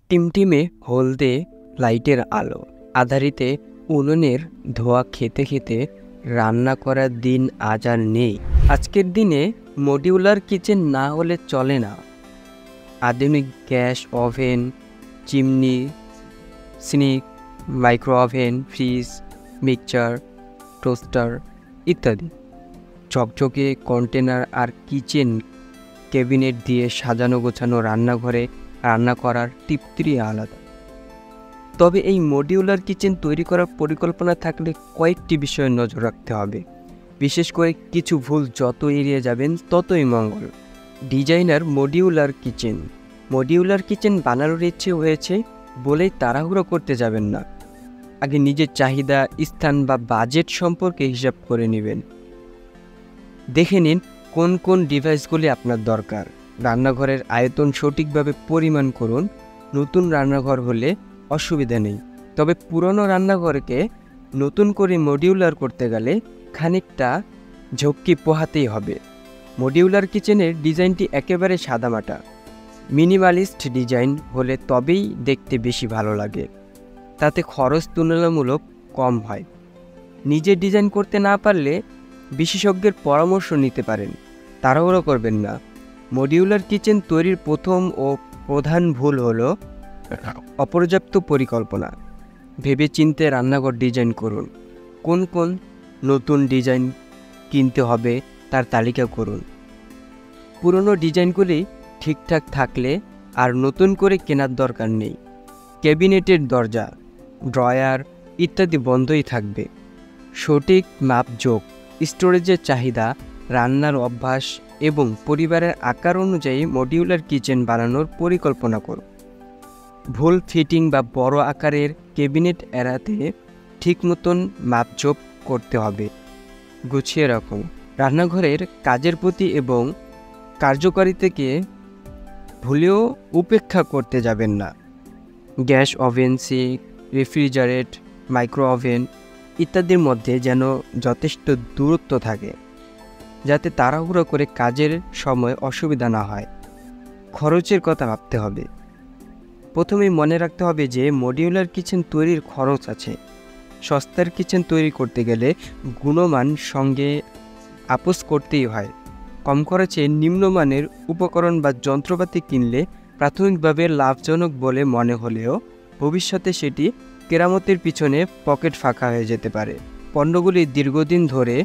টিমটিমে হলদে লাইটের আলো আধারিতে উনুনের ধোঁয়া খেতে খেতে রান্না করার দিন আজ আর নেই। আজকের দিনে মডিউলার কিচেন না হলে চলে না। আধুনিক gas oven, chimney, sneak, micro oven, fridge, mixture, toaster ইত্যাদি ঝকঝকে কন্টেনার আর কিচেন ক্যাবিনেট দিয়ে সাজানো গোছানো রান্নাঘরে রান্না করার তৃপ্তি আলাদা। তবে এই মডিউলার কিচেন তৈরি করার পরিকল্পনা থাকলে কয়েকটি বিষয়ে নজর রাখতে হবে। বিশেষ করে কিছু ভুল যত এড়িয়ে যাবেন ততই মঙ্গল। ডিজাইনার মডিউলার কিচেন বানানোর ইচ্ছে হয়েছে বলেই তাড়াহুড়ো করতে যাবেন না। আগে নিজের চাহিদা, স্থান বা বাজেট সম্পর্কে হিসাব করে নেবেন। দেখে নিন কোন কোন ডিভাইসগুলি আপনার দরকার। রান্নাঘরের আয়তন সঠিকভাবে পরিমাণ করুন। নতুন রান্নাঘর হলে অসুবিধা নেই, তবে পুরনো রান্নাঘরকে নতুন করে মডিউলার করতে গেলে খানিকটা ঝক্কি পোহাতেই হবে। মডিউলার কিচেনের ডিজাইনটি একেবারে সাদামাটা, মিনিমালিস্ট ডিজাইন হলে তবেই দেখতে বেশি ভালো লাগে। তাতে খরচ তুলনামূলক কম হয়। নিজে ডিজাইন করতে না পারলে বিশেষজ্ঞের পরামর্শ নিতে পারেন। তাড়াহুড়ো করবেন না। মডিউলার কিচেন তৈরির প্রথম ও প্রধান ভুল হলো অপর্যাপ্ত পরিকল্পনা। ভেবেচিন্তে রান্নাঘর ডিজাইন করুন। কোন কোন নতুন ডিজাইন কিনতে হবে তার তালিকা করুন। পুরনো ডিজাইনগুলি ঠিকঠাক থাকলে আর নতুন করে কেনার দরকার নেই। ক্যাবিনেটের দরজা, ড্রয়ার ইত্যাদি বন্ধই থাকবে। সঠিক মাপজোক, স্টোরেজের চাহিদা, রান্নার অভ্যাস এবং পরিবারের আকার অনুযায়ী মডিউলার কিচেন বানানোর পরিকল্পনা করুন। ভুল ফিটিং বা বড় আকারের ক্যাবিনেট এড়াতে ঠিক মতন মাপজোক করতে হবে। গুছিয়ে রাখুন। রান্নাঘরের কাজের প্রতি এবং কার্যকারিতাকে ভুলেও উপেক্ষা করতে যাবেন না। Gas oven, sink, refrigerator, micro oven ইত্যাদির মধ্যে যেন যথেষ্ট দূরত্ব থাকে, যাতে তাড়াহুড়ো করে কাজের সময় অসুবিধা না হয়। খরচের কথা ভাবতে হবে। প্রথমেই মনে রাখতে হবে যে মডিউলার কিচেন তৈরির খরচ আছে। সস্তার কিচেন তৈরি করতে গেলে গুণমান সঙ্গে আপোস করতেই হয়। কম খরচে নিম্নমানের উপকরণ বা যন্ত্রপাতি কিনলে প্রাথমিকভাবে লাভজনক বলে মনে হলেও ভবিষ্যতে সেটি কেরামতের পিছনে পকেট ফাঁকা হয়ে যেতে পারে। পণ্যগুলি দীর্ঘদিন ধরে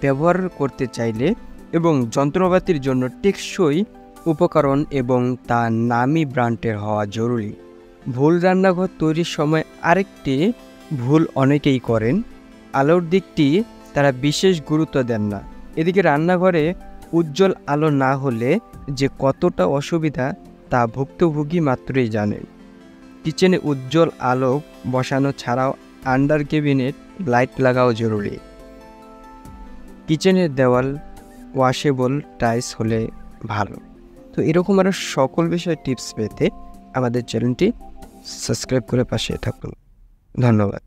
ব্যবহার করতে চাইলে এবং যন্ত্রপাতির জন্য টেকসই উপকরণ এবং তা নামি ব্র্যান্ডের হওয়া জরুরি। ভুল রান্নাঘর তৈরির সময় আরেকটি ভুল অনেকেই করেন। আলোর দিকটি তারা বিশেষ গুরুত্ব দেন না। এদিকে রান্নাঘরে উজ্জ্বল আলো না হলে যে কতটা অসুবিধা তা ভুক্তভোগী মাত্রই জানেন। কিচেনে উজ্জ্বল আলো বসানো ছাড়াও আন্ডার ক্যাবিনেট লাইট লাগাও জরুরি। কিচেনের দেওয়াল ওয়াশেবল টাইলস হলে ভালো। তো এরকম আরও সকল বিষয়ে টিপস পেতে আমাদের চ্যানেলটি সাবস্ক্রাইব করে পাশে থাকুন। ধন্যবাদ।